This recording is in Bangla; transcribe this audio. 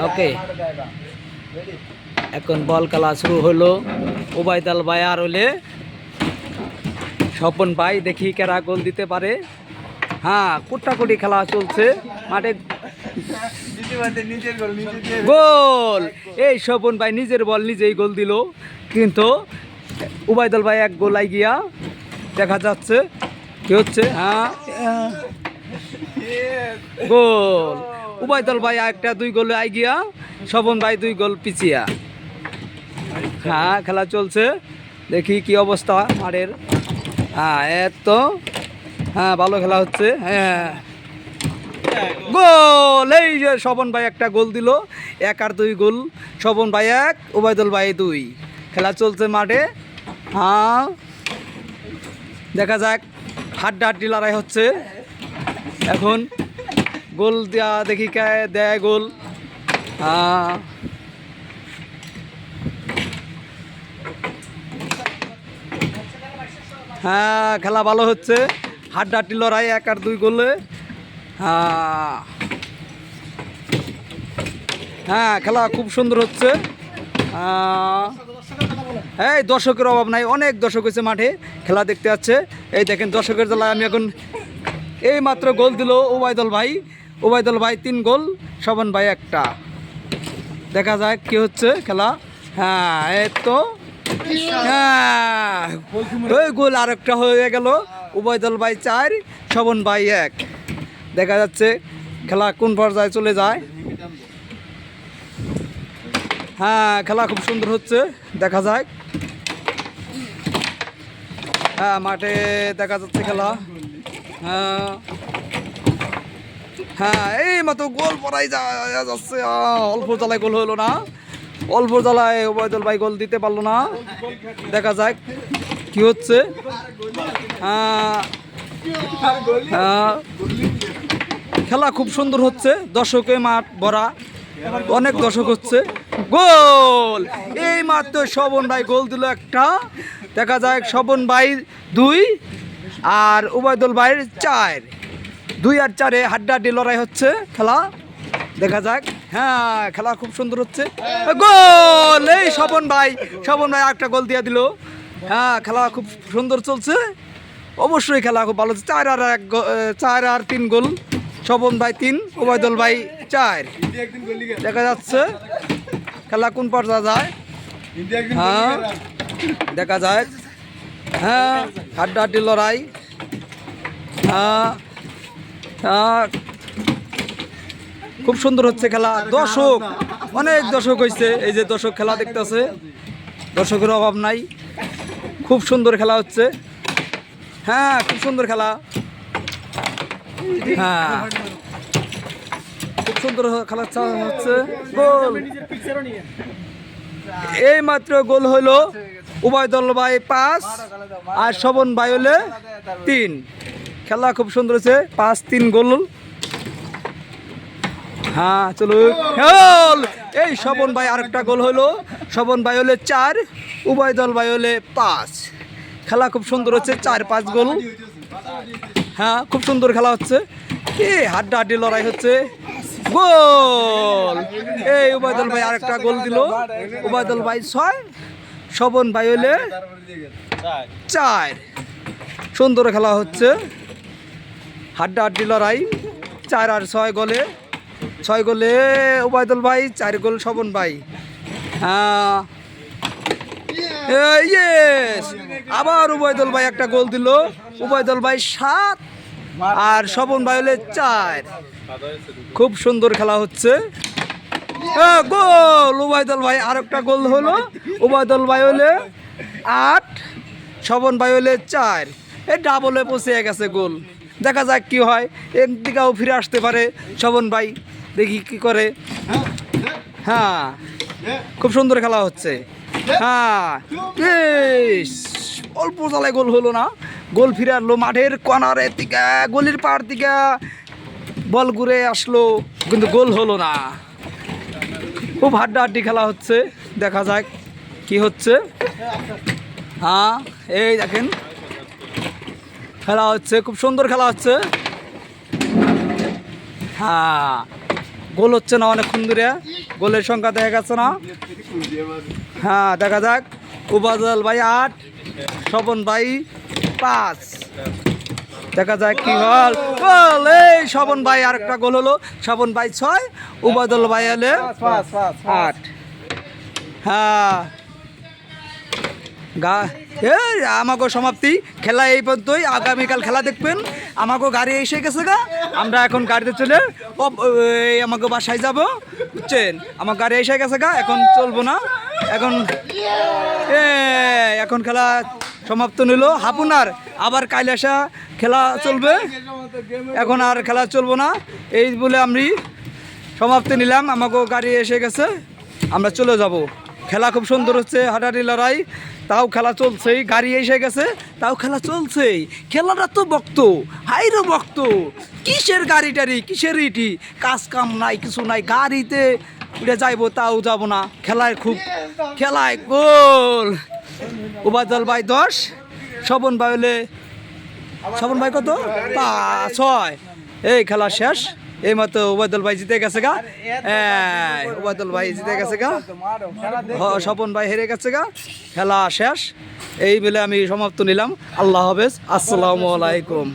ওকে, এখন বল খেলা শুরু হলো। ওবায়দুল ভাই আর হলে স্বপন ভাই, দেখি কারা গোল দিতে পারে। হ্যাঁ, কুটাকুটি খেলা চলছে মাঠে। গোল! এই স্বপন ভাই নিজের বল নিজেই গোল দিল, কিন্তু ওবায়দুল ভাই এক গোল আই গিয়া। দেখা যাচ্ছে কি হচ্ছে। হ্যাঁ, গোল! ওবায়দুল ভাই একটা 2 গোল আই গিয়া, স্বপন ভাই 2 গোল পিছিয়া। হ্যাঁ, খেলা চলছে, দেখি কি অবস্থা মাঠের। হ্যাঁ, এত হ্যাঁ ভালো খেলা হচ্ছে। হ্যাঁ, গোল! এই যে স্বপন ভাই একটা গোল দিল। 1 আর 2 গোল, স্বপন ভাই 1, ওবায়দুল ভাই 2। খেলা চলছে মাঠে। হ্যাঁ, দেখা যাক, হাড্ডাহাড্ডি লড়াই হচ্ছে এখন। গোল দেয়া দেখি কে দেয় গোল। হ্যাঁ, হ্যাঁ, খেলা ভালো হচ্ছে, হাড্ডাহাড্ডি লড়াই 1 আর 2 গোলে। হ্যাঁ, হ্যাঁ, খেলা খুব সুন্দর হচ্ছে। এই দর্শকের অভাব নাই, অনেক দর্শক হয়েছে মাঠে, খেলা দেখতে যাচ্ছে। এই দেখেন দর্শকের জ্বালায় আমি এখন এই মাত্র গোল দিল ওবায়দুল ভাই। ওবায়দুল ভাই 3 গোল, স্বপন ভাই 1টা। দেখা যাক কি হচ্ছে খেলা। হ্যাঁ, এই তো হ্যাঁ, ওই গোল আরেকটা হয়ে গেল। ওবায়দুল ভাই 4, স্বপন ভাই 1। দেখা যাচ্ছে খেলা কোন পর্যায়ে চলে যায়। হ্যাঁ, খেলা খুব সুন্দর হচ্ছে, দেখা যায়। হ্যাঁ, মাঠে দেখা যাচ্ছে খেলা। হ্যাঁ, হ্যাঁ, এই মতো গোল পড়াই যাচ্ছে। অল্প জ্বালায় গোল হলো না, অল্প জ্বালায় ওবায়দুল ভাই গোল দিতে পারলো না। দেখা যাক কি হচ্ছে। হ্যাঁ, হ্যাঁ, খেলা খুব সুন্দর হচ্ছে, দর্শকে মাঠ ভরা, অনেক দর্শক হচ্ছে। গোল! এই মাত্র স্বপন ভাই গোল দিল একটা। দেখা যায় স্বপন ভাই 2 আর ওবায়দুল ভাইয়ের 4। 2 আর 4-এ হাড্ডাহাড্ডি লড়াই হচ্ছে খেলা। দেখা যাক। হ্যাঁ, খেলা খুব সুন্দর হচ্ছে। গোল! এই স্বপন ভাই একটা গোল দিয়ে দিল। হ্যাঁ, খেলা খুব সুন্দর চলছে, অবশ্যই খেলা খুব ভালো হচ্ছে। 4 আর 3 গোল, স্বপন ভাই 3, ওবায়দুল ভাই 4। দেখা যাচ্ছে খেলা কোন পর্যায়ে যায়। হ্যাঁ, দেখা যায়। হ্যাঁ, হাড্ডাহাড্ডি লড়াই। হ্যাঁ, হ্যাঁ, খুব সুন্দর হচ্ছে খেলা। দর্শক, অনেক দর্শক হয়েছে। এই যে দর্শক খেলা দেখতেছে, দর্শকের অভাব নাই, খুব সুন্দর খেলা হচ্ছে। হ্যাঁ, খুব সুন্দর খেলা। হ্যাঁ, খুব সুন্দর খেলা হচ্ছে। গোল! এই মাত্র গোল হইলো ওবায়দুল ভাই 5 আর স্বপন ভাই হলে 3। খেলা খুব সুন্দর হচ্ছে, 5-3 গোল। হ্যাঁ, চলো গোল! এই স্বপন ভাই আরেকটা গোল হলো, স্বপন ভাই হলে 4, ওবায়দুল ভাই হলে 5। খেলা খুব সুন্দর হচ্ছে, 4-5 গোল। হ্যাঁ, খুব সুন্দর খেলা হচ্ছে, এই হাড্ডাহাড্ডি লড়াই হচ্ছে। গোল! এই ওবায়দুল ভাই আরেকটা গোল দিল। ওবায়দুল ভাই 6, স্বপন ভাই হলে 4। সুন্দর খেলা হচ্ছে, হাড্ডাহাড্ডি লড়াই। 4 আর 6 গোলে, 6 গোলে ওবায়দুল ভাই, 4 গোল স্বপন ভাই। হ্যাঁ, ইয়েস! আবার ওবায়দুল ভাই একটা গোল দিল। ওবায়দুল ভাই 7 আর স্বপন ভাই হলে 4। খুব সুন্দর খেলা হচ্ছে। গোল! ওবায়দুল ভাই আরেকটা গোল হলো, ওবায়দুল ভাই হলে 8, স্বপন ভাই হলে 4। এই ডাবলে পৌঁছে গেছে গোল। দেখা যাক কি হয়, একদিকেও ফিরে আসতে পারে স্বপন ভাই, দেখি কি করে। হ্যাঁ, খুব সুন্দর খেলা হচ্ছে। হ্যাঁ, অল্প জ্বালায় গোল হলো না, গোল ফিরে আসলো মাঠের কর্নারের দিকে, গলির পাড় দিকে বল ঘুরে আসলো, কিন্তু গোল হলো না। খুব হাড্ডাহাড্ডি খেলা হচ্ছে, দেখা যাক কি হচ্ছে। হ্যাঁ, এই দেখেন খেলা হচ্ছে, খুব সুন্দর খেলা হচ্ছে। হ্যাঁ, গোল হচ্ছে না অনেকক্ষণ ধরে, গোলের সংখ্যা দেখা যাচ্ছে না। হ্যাঁ দেখা যাক, উবাদল ভাই 8, স্বপন ভাই 5, দেখা যাক কি হল। গোল, এই স্বপন ভাই আরেকটা গোল হলো, স্বপন ভাই 6, উবাদল ভাই হলে 8। হ্যাঁ এই আমাকে সমাপ্তি, খেলা এই পর্যন্তই। আগামীকাল খেলা দেখবেন। আমাকে গাড়ি এসে গেছে গা, আমরা এখন গাড়িতে চলে আমাকে বাসায় যাব, বুঝছেন। আমার গাড়ি এসে গেছে গা, এখন চলবো না। এখন খেলা সমাপ্ত নিল। হাপুনার আবার কাল আসা খেলা চলবে, এখন আর খেলা চলবো না। এই বলে আমি সমাপ্তি নিলাম। আমাকে গাড়ি এসে গেছে, আমরা চলে যাব। খেলা খুব সুন্দর হচ্ছে, হাডাহাডি লড়াই, তাও খেলা চলছেই। গাড়ি এসে গেছে, তাও খেলা চলছেই। খেলাটা তো বক্ত, হাইরো বক্ত। কিসের গাড়ি টাড়ি, কিসের ইটি, কাজ কাম নাই, কিছু নাই। গাড়িতে উঠে যাইবো, তাও যাব না। খেলায় গোল। উবাদল ভাই 10, স্বপন ভাই হলে, স্বপন ভাই কত 6। এই খেলা শেষ। এই মতো উবাদল ভাই জিতে গেছে গা, উবাদল ভাই জিতে গেছে গা, স্বপন ভাই হেরে গেছে গা। খেলা শেষ। এই বলে আমি সমাপ্ত নিলাম। আল্লাহ হাফেজ, আসসালামু আলাইকুম।